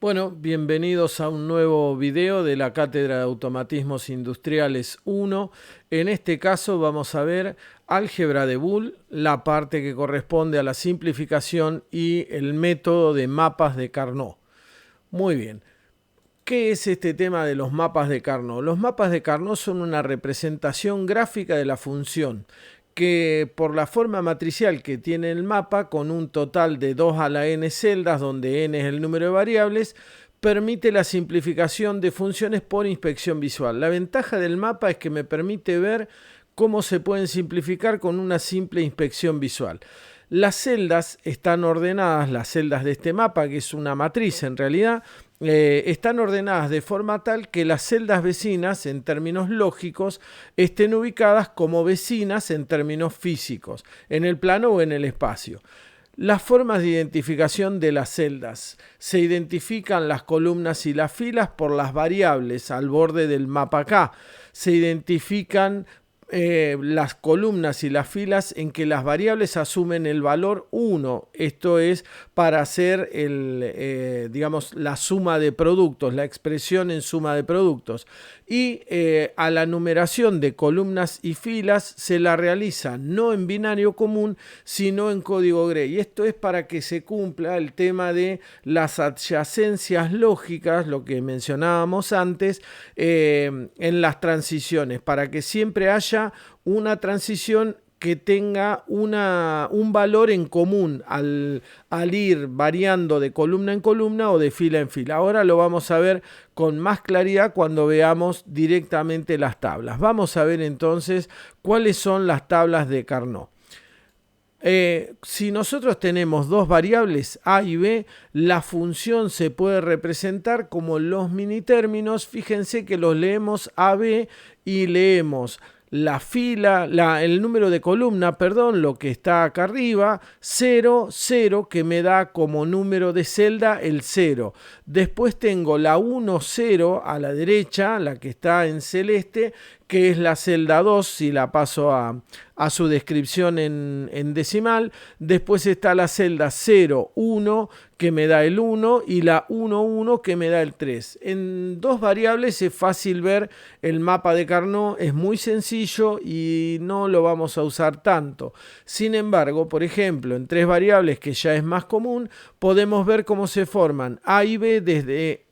Bueno, bienvenidos a un nuevo video de la Cátedra de Automatismos Industriales 1. En este caso vamos a ver álgebra de Boole, la parte que corresponde a la simplificación y el método de mapas de Carnot. Muy bien. ¿Qué es este tema de los mapas de Carnot? Los mapas de Carnot son una representación gráfica de la función que por la forma matricial que tiene el mapa, con un total de 2 a la n celdas, donde n es el número de variables, permite la simplificación de funciones por inspección visual. La ventaja del mapa es que me permite ver cómo se pueden simplificar con una simple inspección visual. Las celdas están ordenadas, las celdas de este mapa, que es una matriz en realidad, están ordenadas de forma tal que las celdas vecinas, en términos lógicos, estén ubicadas como vecinas en términos físicos, en el plano o en el espacio. Las formas de identificación de las celdas. Se identifican las columnas y las filas por las variables al borde del mapa K. Se identifican las columnas y las filas en que las variables asumen el valor 1. Esto es para hacer digamos, la suma de productos, la expresión en suma de productos. Y a la numeración de columnas y filas se la realiza no en binario común, sino en código Gray. Y esto es para que se cumpla el tema de las adyacencias lógicas, lo que mencionábamos antes, en las transiciones, para que siempre haya una transición que tenga un valor en común al ir variando de columna en columna o de fila en fila. Ahora lo vamos a ver con más claridad cuando veamos directamente las tablas. Vamos a ver entonces cuáles son las tablas de Carnot. Si nosotros tenemos dos variables a y b, la función se puede representar como los minitérminos. Fíjense que los leemos ab y leemos la fila, el número de columna, perdón, lo que está acá arriba, 0, 0, que me da como número de celda el 0. Después tengo la 1, 0 a la derecha, la que está en celeste, que es la celda 2, si la paso a su descripción en decimal. Después está la celda 0, 1, que me da el 1, y la 1, 1, que me da el 3. En dos variables es fácil ver el mapa de Carnot, es muy sencillo y no lo vamos a usar tanto. Sin embargo, por ejemplo, en tres variables, que ya es más común, podemos ver cómo se forman A y B desde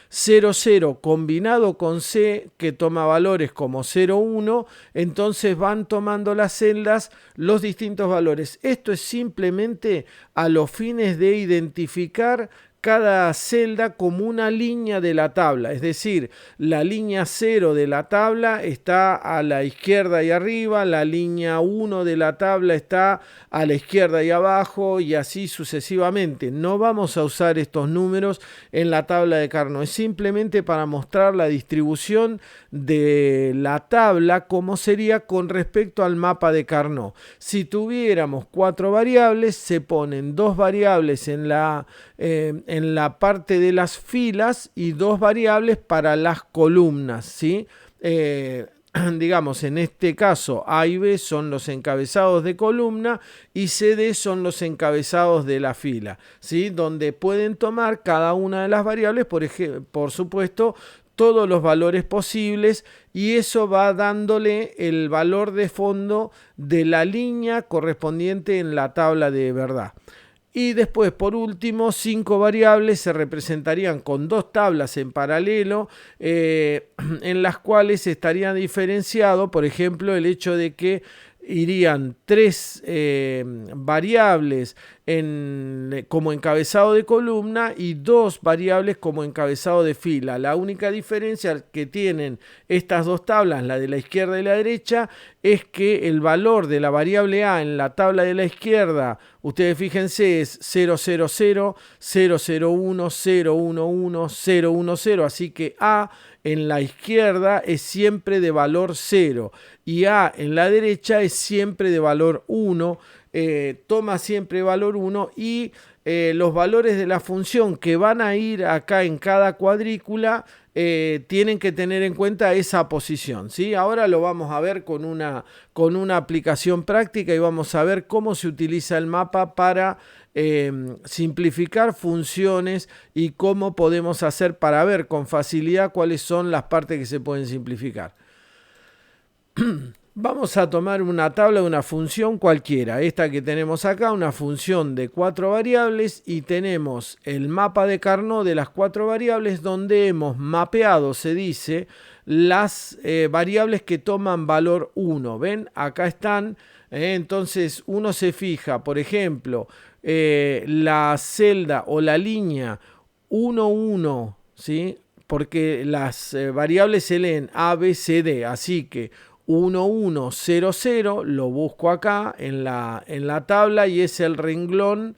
0, 0 combinado con C, que toma valores como 0, 1, entonces van tomando las celdas los distintos valores. Esto es simplemente a los fines de identificar cada celda como una línea de la tabla, es decir, la línea 0 de la tabla está a la izquierda y arriba, la línea 1 de la tabla está a la izquierda y abajo, y así sucesivamente. No vamos a usar estos números en la tabla de Carnot, es simplemente para mostrar la distribución de la tabla como sería con respecto al mapa de Carnot. Si tuviéramos 4 variables, se ponen 2 variables en la parte de las filas y 2 variables para las columnas, ¿sí? Digamos, en este caso A y B son los encabezados de columna y CD son los encabezados de la fila, ¿sí? Donde pueden tomar cada una de las variables, por supuesto, todos los valores posibles, y eso va dándole el valor de fondo de la línea correspondiente en la tabla de verdad. Y después, por último, 5 variables se representarían con 2 tablas en paralelo, en las cuales estaría diferenciado, por ejemplo, el hecho de que irían 3 variables como encabezado de columna y 2 variables como encabezado de fila. La única diferencia que tienen estas dos tablas, la de la izquierda y la derecha, es que el valor de la variable A en la tabla de la izquierda, ustedes fíjense, es 0, 0, 0, 0, 0, 1, 0, 1, 1, 0, 1, 0, así que A en la izquierda es siempre de valor 0 y A en la derecha es siempre de valor 1, toma siempre valor 1, y los valores de la función que van a ir acá en cada cuadrícula tienen que tener en cuenta esa posición, ¿sí? Ahora lo vamos a ver con una aplicación práctica y vamos a ver cómo se utiliza el mapa para simplificar funciones y cómo podemos hacer para ver con facilidad cuáles son las partes que se pueden simplificar. Vamos a tomar una tabla de una función cualquiera, esta que tenemos acá, una función de 4 variables, y tenemos el mapa de Carnot de las 4 variables donde hemos mapeado, se dice, las variables que toman valor 1. ¿Ven? Acá están. Entonces uno se fija, por ejemplo, la celda o la línea 1, 1, ¿sí? Porque las variables se leen A, B, C, D, así que 1, 1, 0, 0, lo busco acá en la tabla y es el renglón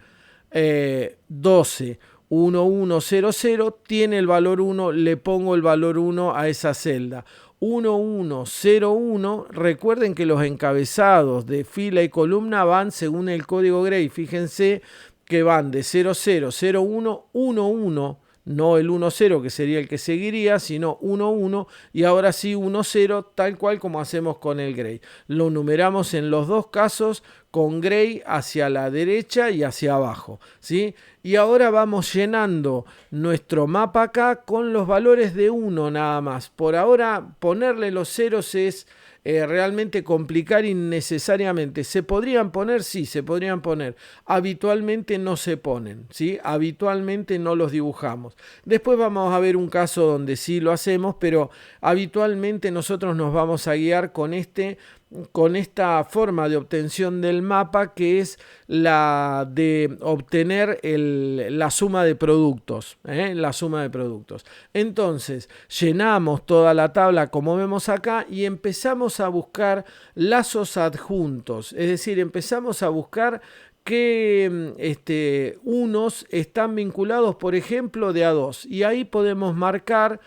12. 1, 1, 0, 0, tiene el valor 1, le pongo el valor 1 a esa celda. 1, 1, 0, 1, recuerden que los encabezados de fila y columna van según el código Gray. Fíjense que van de 0, 0, 0, 1, 1, 1. No el 1, 0 que sería el que seguiría, sino 1, 1 y ahora sí 1, 0, tal cual como hacemos con el Gray. Lo numeramos en los dos casos con Gray hacia la derecha y hacia abajo, ¿sí? Y ahora vamos llenando nuestro mapa acá con los valores de 1 nada más. Por ahora ponerle los ceros es realmente complicar innecesariamente. ¿Se podrían poner? Sí, se podrían poner. Habitualmente no se ponen, ¿sí? Habitualmente no los dibujamos. Después vamos a ver un caso donde sí lo hacemos, pero habitualmente nosotros nos vamos a guiar con esta forma de obtención del mapa, que es la de obtener la suma de productos, la suma de productos. Entonces llenamos toda la tabla como vemos acá y empezamos a buscar lazos adjuntos, es decir, empezamos a buscar que unos están vinculados, por ejemplo, de a 2, y ahí podemos marcar,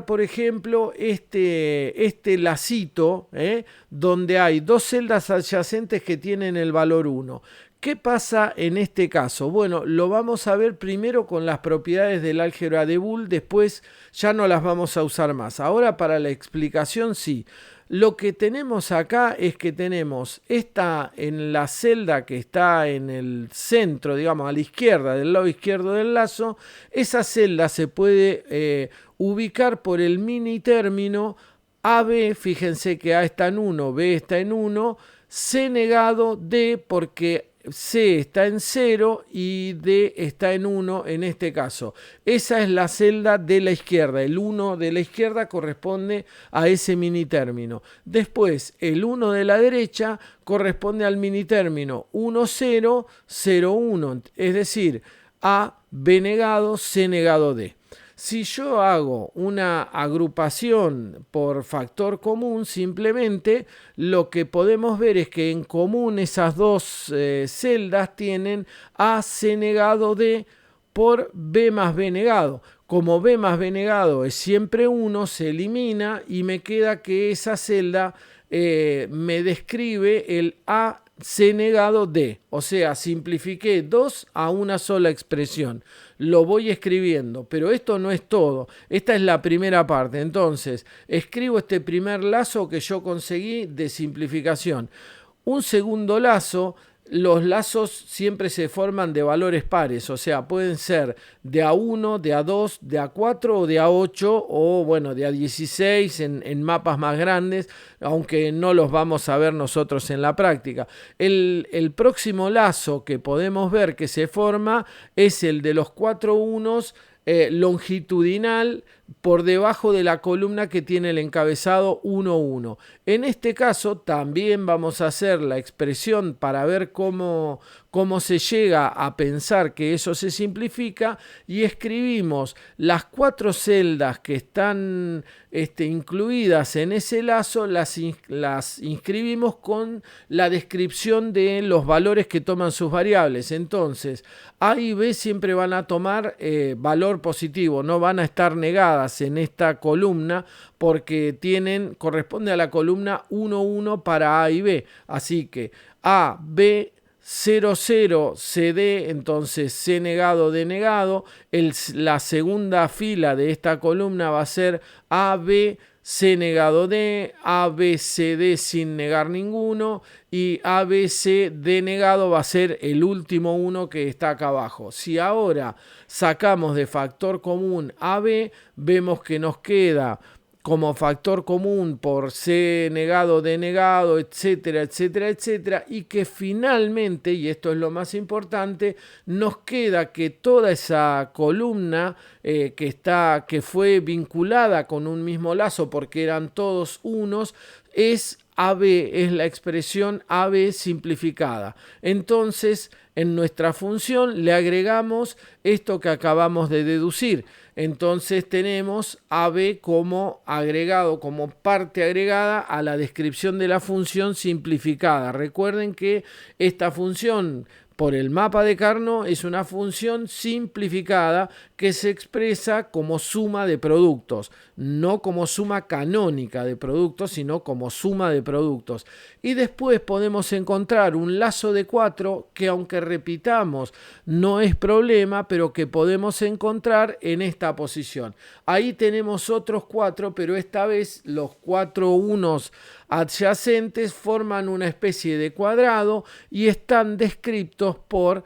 por ejemplo, este lacito, donde hay dos celdas adyacentes que tienen el valor 1. ¿Qué pasa en este caso? Bueno, lo vamos a ver primero con las propiedades del álgebra de Boole, después ya no las vamos a usar más. Ahora para la explicación sí. Lo que tenemos acá es que tenemos en la celda que está en el centro, digamos a la izquierda, del lado izquierdo del lazo, esa celda se puede ubicar por el mini término AB, fíjense que A está en 1, B está en 1, C negado D porque C está en 0 y D está en 1 en este caso. Esa es la celda de la izquierda. El 1 de la izquierda corresponde a ese mini término. Después, el 1 de la derecha corresponde al mini término 1, 0, 0, 1. Es decir, A, B negado, C negado D. Si yo hago una agrupación por factor común, simplemente lo que podemos ver es que en común esas dos celdas tienen A, C negado D por B más B negado. Como B más B negado es siempre 1, se elimina y me queda que esa celda me describe el A C negado D, o sea, simplifiqué 2 a una sola expresión. Lo voy escribiendo, pero esto no es todo. Esta es la primera parte. Entonces, escribo este primer lazo que yo conseguí de simplificación. Un segundo lazo. Los lazos siempre se forman de valores pares, o sea, pueden ser de A1, de A2, de A4 o de A8 o bueno, de A16 en mapas más grandes, aunque no los vamos a ver nosotros en la práctica. El próximo lazo que podemos ver que se forma es el de los 4 unos longitudinal por debajo de la columna que tiene el encabezado 1, 1. En este caso también vamos a hacer la expresión para ver cómo se llega a pensar que eso se simplifica y escribimos las 4 celdas que están incluidas en ese lazo, las inscribimos con la descripción de los valores que toman sus variables. Entonces, A y B siempre van a tomar valor positivo, no van a estar negadas en esta columna porque corresponde a la columna 1, 1 para A y B. Así que A, B, 0, 0, CD, entonces C negado, D negado. La segunda fila de esta columna va a ser AB, C negado D, ABCD sin negar ninguno, y ABCD negado va a ser el último uno que está acá abajo. Si ahora sacamos de factor común AB, vemos que nos queda como factor común por C negado, D negado, etcétera, etcétera, etcétera, y que finalmente, y esto es lo más importante, nos queda que toda esa columna que fue vinculada con un mismo lazo porque eran todos unos, es AB, es la expresión AB simplificada. Entonces, en nuestra función le agregamos esto que acabamos de deducir. Entonces tenemos AB como agregado, como parte agregada a la descripción de la función simplificada. Recuerden que esta función por el mapa de Carnot es una función simplificada que se expresa como suma de productos, no como suma canónica de productos, sino como suma de productos. Y después podemos encontrar un lazo de 4 que, aunque repitamos, no es problema, pero que podemos encontrar en esta posición. Ahí tenemos otros 4, pero esta vez los 4 unos adyacentes forman una especie de cuadrado y están descritos por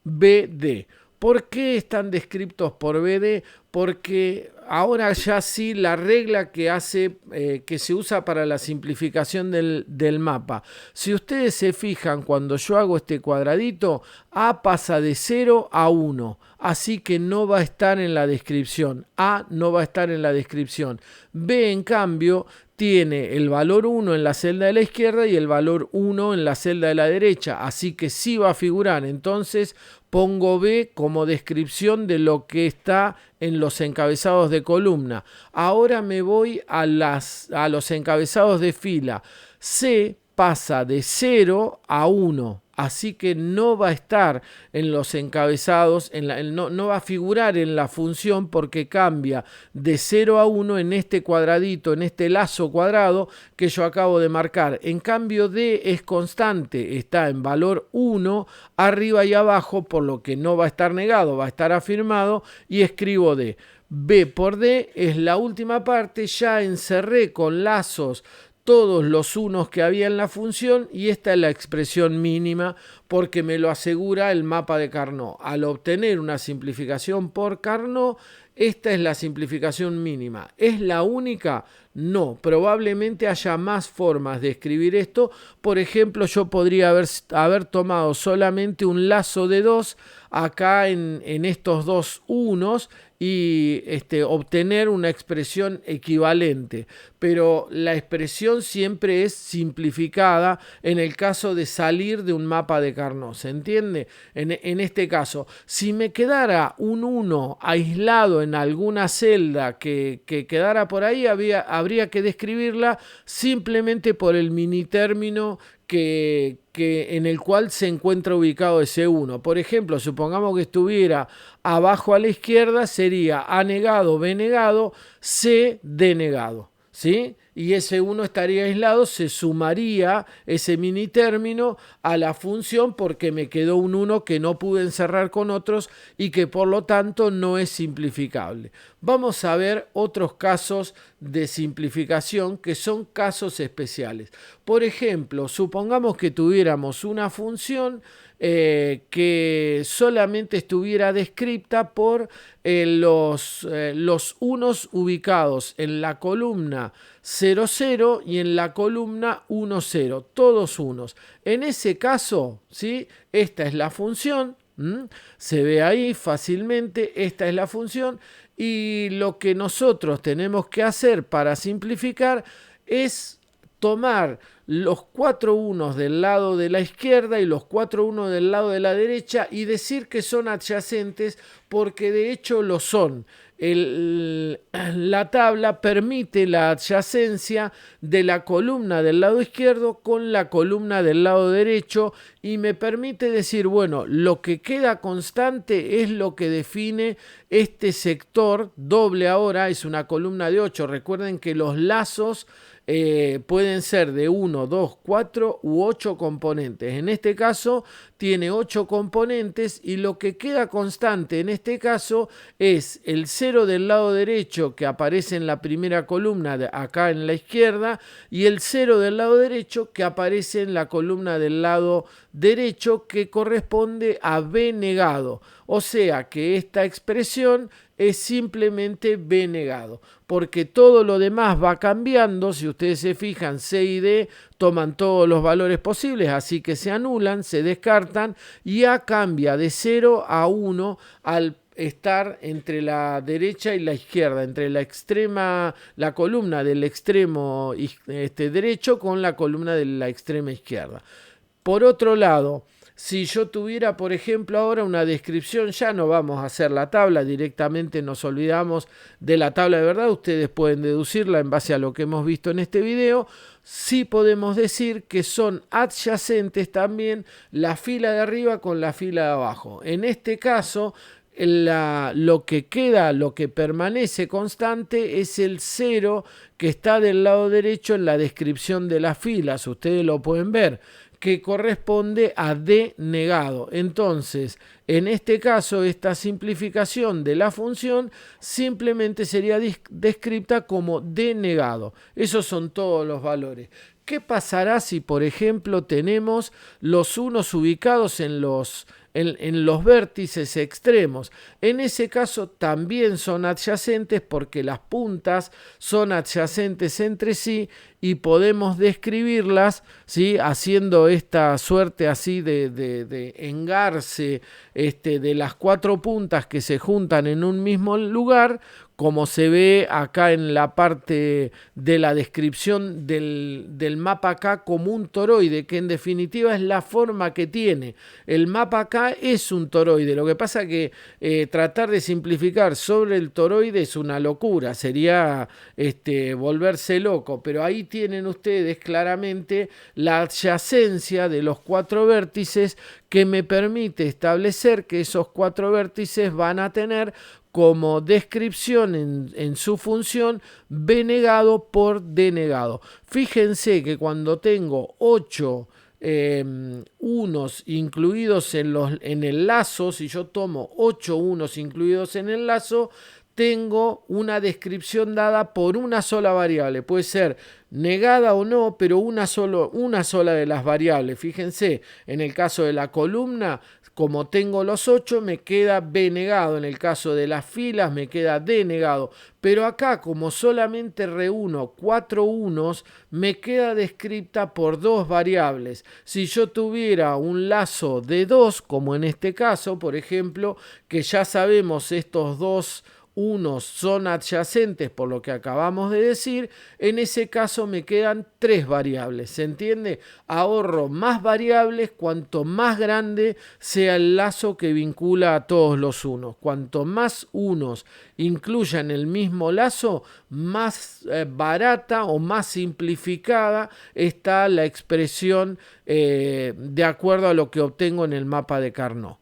BD. ¿Por qué están descritos por BD? Porque ahora ya sí la regla que se usa para la simplificación del mapa. Si ustedes se fijan, cuando yo hago este cuadradito, A pasa de 0 a 1. Así que no va a estar en la descripción. A no va a estar en la descripción. B, en cambio, tiene el valor 1 en la celda de la izquierda y el valor 1 en la celda de la derecha. Así que sí va a figurar. Entonces pongo B como descripción de lo que está en los encabezados de columna. Ahora me voy a los encabezados de fila. C pasa de 0 a 1. Así que no va a estar en los encabezados, no va a figurar en la función porque cambia de 0 a 1 en este cuadradito, en este lazo cuadrado que yo acabo de marcar. En cambio D es constante, está en valor 1 arriba y abajo, por lo que no va a estar negado, va a estar afirmado y escribo D. B por D es la última parte, ya encerré con lazos todos los unos que había en la función y esta es la expresión mínima porque me lo asegura el mapa de Carnot. Al obtener una simplificación por Carnot, esta es la simplificación mínima. ¿Es la única? No, probablemente haya más formas de escribir esto. Por ejemplo, yo podría haber tomado solamente un lazo de 2 acá en estos dos unos y obtener una expresión equivalente. Pero la expresión siempre es simplificada en el caso de salir de un mapa de Carnot. ¿Se entiende? En este caso, si me quedara un 1 aislado en alguna celda que quedara por ahí, habría que describirla simplemente por el mini término en el cual se encuentra ubicado ese 1. Por ejemplo, supongamos que estuviera abajo a la izquierda, sería A negado, B negado, C, D negado. ¿Sí? Y ese 1 estaría aislado, se sumaría ese mini término a la función porque me quedó un 1 que no pude encerrar con otros y que por lo tanto no es simplificable. Vamos a ver otros casos de simplificación que son casos especiales. Por ejemplo, supongamos que tuviéramos una función que solamente estuviera descripta por los unos ubicados en la columna 0, 0 y en la columna 1, 0, todos unos. En ese caso, ¿sí? Esta es la función, se ve ahí fácilmente, esta es la función y lo que nosotros tenemos que hacer para simplificar es tomar los 4 unos del lado de la izquierda y los 4 unos del lado de la derecha y decir que son adyacentes porque de hecho lo son. La tabla permite la adyacencia de la columna del lado izquierdo con la columna del lado derecho y me permite decir, bueno, lo que queda constante es lo que define este sector doble ahora, es una columna de 8. Recuerden que los lazos pueden ser de 1, 2, 4 u 8 componentes. En este caso tiene 8 componentes y lo que queda constante en este caso es el 0 del lado derecho que aparece en la primera columna acá en la izquierda y el 0 del lado derecho que aparece en la columna del lado derecho que corresponde a B negado. O sea que esta expresión es simplemente B negado, porque todo lo demás va cambiando. Si ustedes se fijan, C y D toman todos los valores posibles, así que se anulan, se descartan y A cambia de 0 a 1 al estar entre la derecha y la izquierda, entre la columna del extremo derecho con la columna de la extrema izquierda. Por otro lado, si yo tuviera, por ejemplo, ahora una descripción, ya no vamos a hacer la tabla, directamente nos olvidamos de la tabla de verdad, ustedes pueden deducirla en base a lo que hemos visto en este video. Sí podemos decir que son adyacentes también la fila de arriba con la fila de abajo. En este caso, lo que queda, lo que permanece constante es el 0 que está del lado derecho en la descripción de las filas. Ustedes lo pueden ver, que corresponde a D negado. Entonces, en este caso, esta simplificación de la función simplemente sería descrita como D negado. Esos son todos los valores. ¿Qué pasará si, por ejemplo, tenemos los unos ubicados en los vértices extremos? En ese caso también son adyacentes porque las puntas son adyacentes entre sí y podemos describirlas, ¿sí?, haciendo esta suerte así de engarce de las 4 puntas que se juntan en un mismo lugar, como se ve acá en la parte de la descripción del mapa acá como un toroide, que en definitiva es la forma que tiene. El mapa acá es un toroide, lo que pasa que tratar de simplificar sobre el toroide es una locura, sería volverse loco, pero ahí tienen ustedes claramente la adyacencia de los 4 vértices que me permite establecer que esos 4 vértices van a tener como descripción en su función B negado por D negado. Fíjense que cuando tengo 8 unos incluidos en el lazo, si yo tomo 8 unos incluidos en el lazo, tengo una descripción dada por una sola variable. Puede ser negada o no, pero una sola de las variables. Fíjense, en el caso de la columna, como tengo los 8, me queda B negado. En el caso de las filas, me queda D negado. Pero acá, como solamente reúno 4 unos, me queda descrita por 2 variables. Si yo tuviera un lazo de 2, como en este caso, por ejemplo, que ya sabemos estos 2 unos son adyacentes por lo que acabamos de decir, en ese caso me quedan 3 variables. ¿Se entiende? Ahorro más variables cuanto más grande sea el lazo que vincula a todos los unos. Cuanto más unos incluyan el mismo lazo, más barata o más simplificada está la expresión de acuerdo a lo que obtengo en el mapa de Carnot.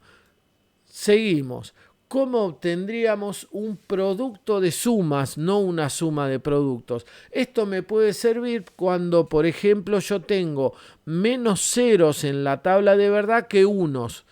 Seguimos. ¿Cómo obtendríamos un producto de sumas, no una suma de productos? Esto me puede servir cuando, por ejemplo, yo tengo menos ceros en la tabla de verdad que unos.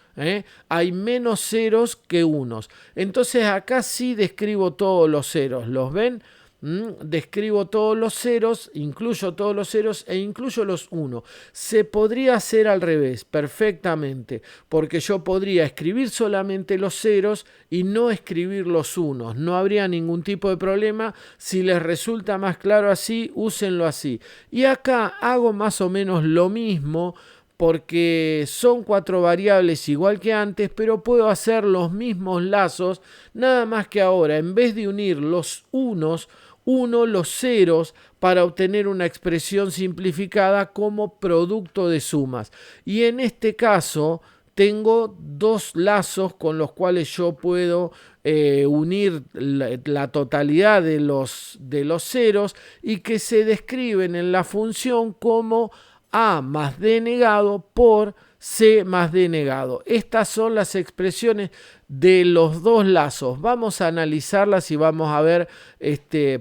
Hay menos ceros que unos. Entonces acá sí describo todos los ceros. ¿Los ven? Describo todos los ceros, incluyo todos los ceros e incluyo los 1. Se podría hacer al revés perfectamente, porque yo podría escribir solamente los ceros y no escribir los unos. No habría ningún tipo de problema. Si les resulta más claro así, úsenlo así. Y acá hago más o menos lo mismo, porque son 4 variables igual que antes, pero puedo hacer los mismos lazos, nada más que ahora, en vez de unir los unos, uno los ceros para obtener una expresión simplificada como producto de sumas. Y en este caso tengo 2 lazos con los cuales yo puedo unir la totalidad de los ceros y que se describen en la función como A más D negado por C más D negado. Estas son las expresiones de los dos lazos. Vamos a analizarlas y vamos a ver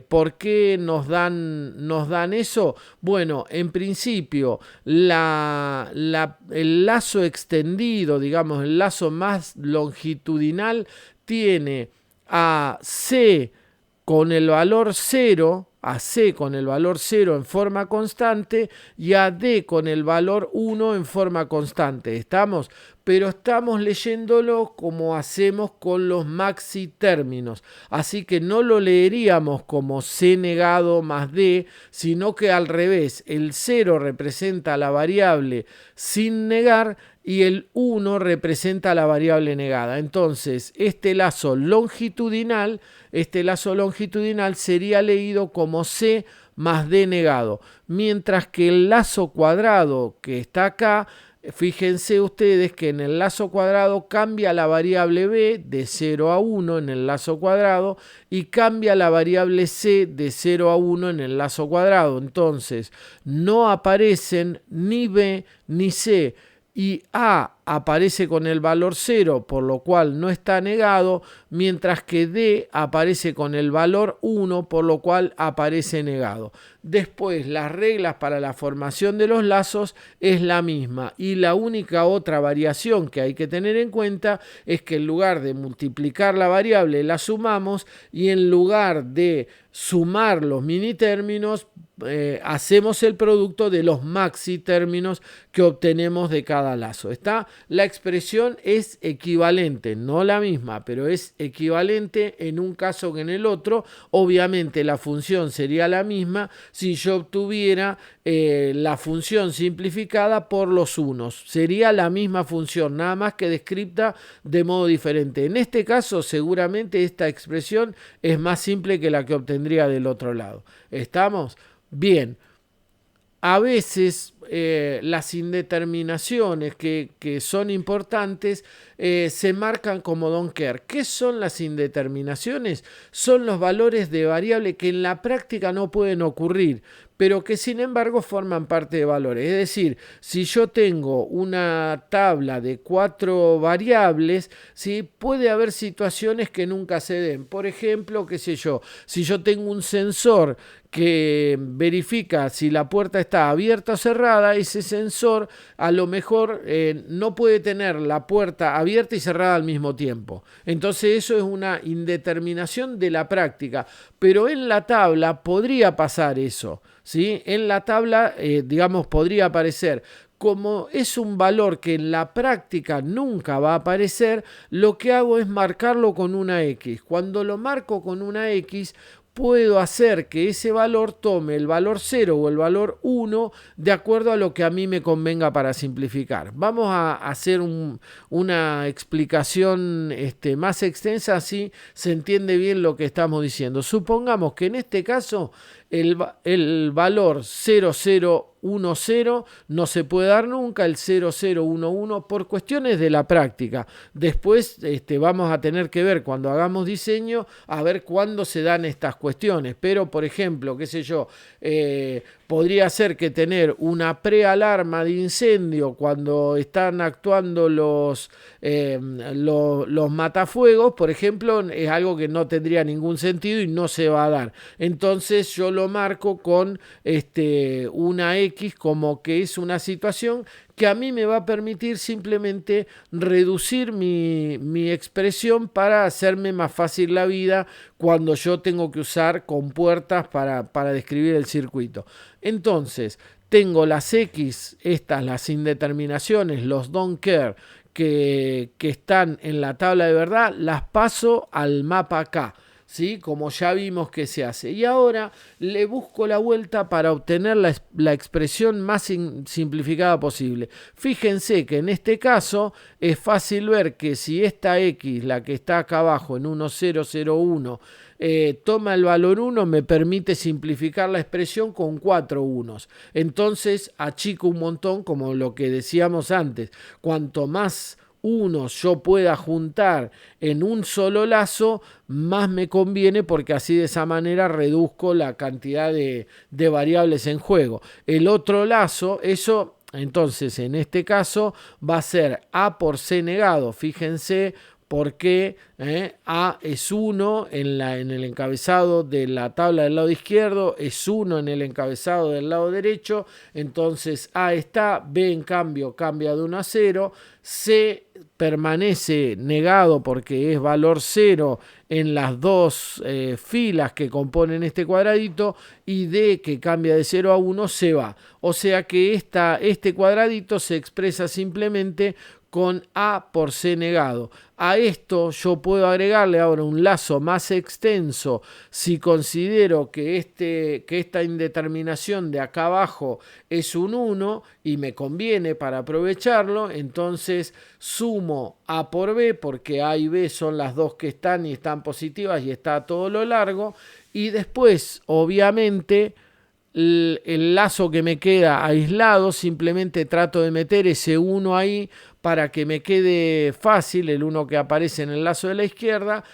por qué nos dan eso. Bueno, en principio, el lazo extendido, digamos, el lazo más longitudinal, tiene a C con el valor 0, a C con el valor 0 en forma constante y a D con el valor 1 en forma constante. ¿Estamos? Pero estamos leyéndolo como hacemos con los maxi términos. Así que no lo leeríamos como C negado más D, sino que al revés. El 0 representa la variable sin negar y el 1 representa la variable negada. Entonces, este lazo longitudinal sería leído como C más D negado. Mientras que el lazo cuadrado que está acá, fíjense ustedes que en el lazo cuadrado cambia la variable b de 0 a 1 en el lazo cuadrado y cambia la variable c de 0 a 1 en el lazo cuadrado. Entonces, no aparecen ni b ni c. Y A aparece con el valor 0, por lo cual no está negado, mientras que D aparece con el valor 1, por lo cual aparece negado. Después, las reglas para la formación de los lazos es la misma y la única otra variación que hay que tener en cuenta es que en lugar de multiplicar la variable la sumamos y en lugar de sumar los mini términos hacemos el producto de los maxi términos que obtenemos de cada lazo. ¿Está? La expresión es equivalente, no la misma, pero es equivalente en un caso que en el otro. Obviamente la función sería la misma si yo obtuviera la función simplificada por los unos. Sería la misma función, nada más que descrita de modo diferente. En este caso, seguramente esta expresión es más simple que la que obtendría del otro lado. ¿Estamos? Bien. A veces las indeterminaciones que son importantes se marcan como don't care. ¿Qué son las indeterminaciones? Son los valores de variable que en la práctica no pueden ocurrir, pero que sin embargo forman parte de valores. Es decir, si yo tengo una tabla de 4 variables, ¿sí? Puede haber situaciones que nunca se den. Por ejemplo, qué sé yo, si yo tengo un sensor que verifica si la puerta está abierta o cerrada, ese sensor a lo mejor no puede tener la puerta abierta y cerrada al mismo tiempo. Entonces eso es una indeterminación de la práctica, pero en la tabla podría pasar eso, ¿sí? En la tabla, digamos, podría aparecer. Como es un valor que en la práctica nunca va a aparecer, lo que hago es marcarlo con una X. Cuando lo marco con una X, puedo hacer que ese valor tome el valor 0 o el valor 1 de acuerdo a lo que a mí me convenga para simplificar. Vamos a hacer una explicación más extensa, así se entiende bien lo que estamos diciendo. Supongamos que en este caso el valor 0010 no se puede dar nunca, el 0011 por cuestiones de la práctica. Después vamos a tener que ver cuando hagamos diseño a ver cuándo se dan estas cuestiones. Pero por ejemplo, qué sé yo, podría ser que tener una prealarma de incendio cuando están actuando los matafuegos, por ejemplo, es algo que no tendría ningún sentido y no se va a dar. Entonces yo lo marco con una X como que es una situación que a mí me va a permitir simplemente reducir mi expresión para hacerme más fácil la vida cuando yo tengo que usar compuertas para describir el circuito. Entonces, tengo las X, las indeterminaciones, los don't care, que están en la tabla de verdad, las paso al mapa acá, ¿sí? Como ya vimos que se hace. Y ahora le busco la vuelta para obtener la expresión más simplificada posible. Fíjense que en este caso es fácil ver que si esta X, la que está acá abajo en 1001, toma el valor 1, me permite simplificar la expresión con 4 unos. Entonces achico un montón, como lo que decíamos antes. Cuanto más unos yo pueda juntar en un solo lazo, más me conviene, porque así de esa manera reduzco la cantidad de variables en juego. El otro lazo, eso Entonces, en este caso va a ser A por C negado. Fíjense porque A es 1 en el encabezado de la tabla del lado izquierdo, es 1 en el encabezado del lado derecho. Entonces A está, B en cambio cambia de 1 a 0, C permanece negado porque es valor 0 en las dos filas que componen este cuadradito, y D, que cambia de 0 a 1, se va. O sea que este cuadradito se expresa simplemente con A por C negado. A esto yo puedo agregarle ahora un lazo más extenso si considero que esta indeterminación de acá abajo es un 1 y me conviene para aprovecharlo. Entonces sumo A por B, porque A y B son las dos que están y están positivas y está todo lo largo. Y después, obviamente, el lazo que me queda aislado, simplemente trato de meter ese 1 ahí para que me quede fácil, el 1 que aparece en el lazo de la izquierda,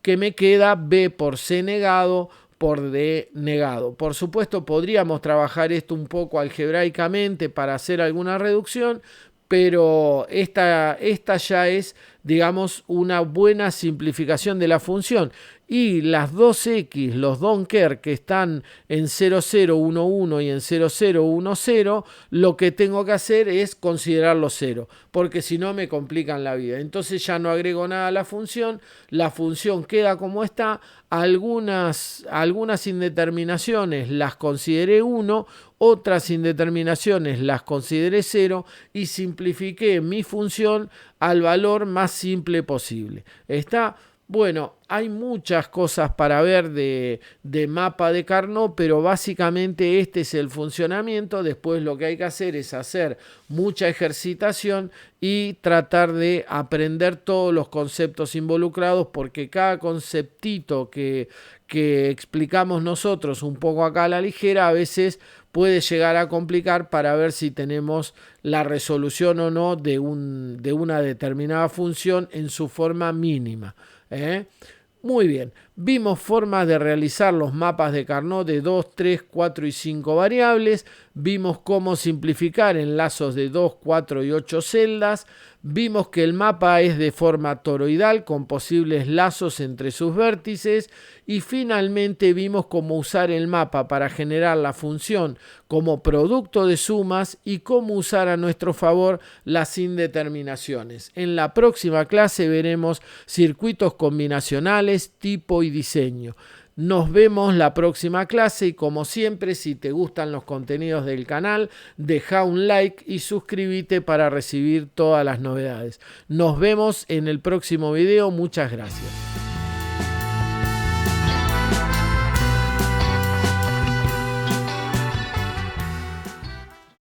que me queda B por C negado por D negado. Por supuesto, podríamos trabajar esto un poco algebraicamente para hacer alguna reducción, pero esta ya es, digamos, una buena simplificación de la función. Y las 2x, los don't care, que están en 0, 0, 1, 1 y en 0, 0, 1, 0, lo que tengo que hacer es considerarlo 0, porque si no me complican la vida. Entonces ya no agrego nada a la función queda como está. Algunas indeterminaciones las consideré 1, otras indeterminaciones las consideré 0 y simplifiqué mi función al valor más simple posible. ¿Está? Bueno, hay muchas cosas para ver de mapa de Carnot, pero básicamente este es el funcionamiento. Después lo que hay que hacer es hacer mucha ejercitación y tratar de aprender todos los conceptos involucrados, porque cada conceptito que explicamos nosotros un poco acá a la ligera a veces puede llegar a complicar para ver si tenemos la resolución o no de una determinada función en su forma mínima. Muy bien, vimos formas de realizar los mapas de Carnot de 2, 3, 4 y 5 variables, vimos cómo simplificar en lazos de 2, 4 y 8 celdas, vimos que el mapa es de forma toroidal con posibles lazos entre sus vértices, y finalmente vimos cómo usar el mapa para generar la función como producto de sumas y cómo usar a nuestro favor las indeterminaciones. En la próxima clase veremos circuitos combinacionales, tipo y diseño. Nos vemos la próxima clase y, como siempre, si te gustan los contenidos del canal, deja un like y suscríbete para recibir todas las novedades. Nos vemos en el próximo video. Muchas gracias.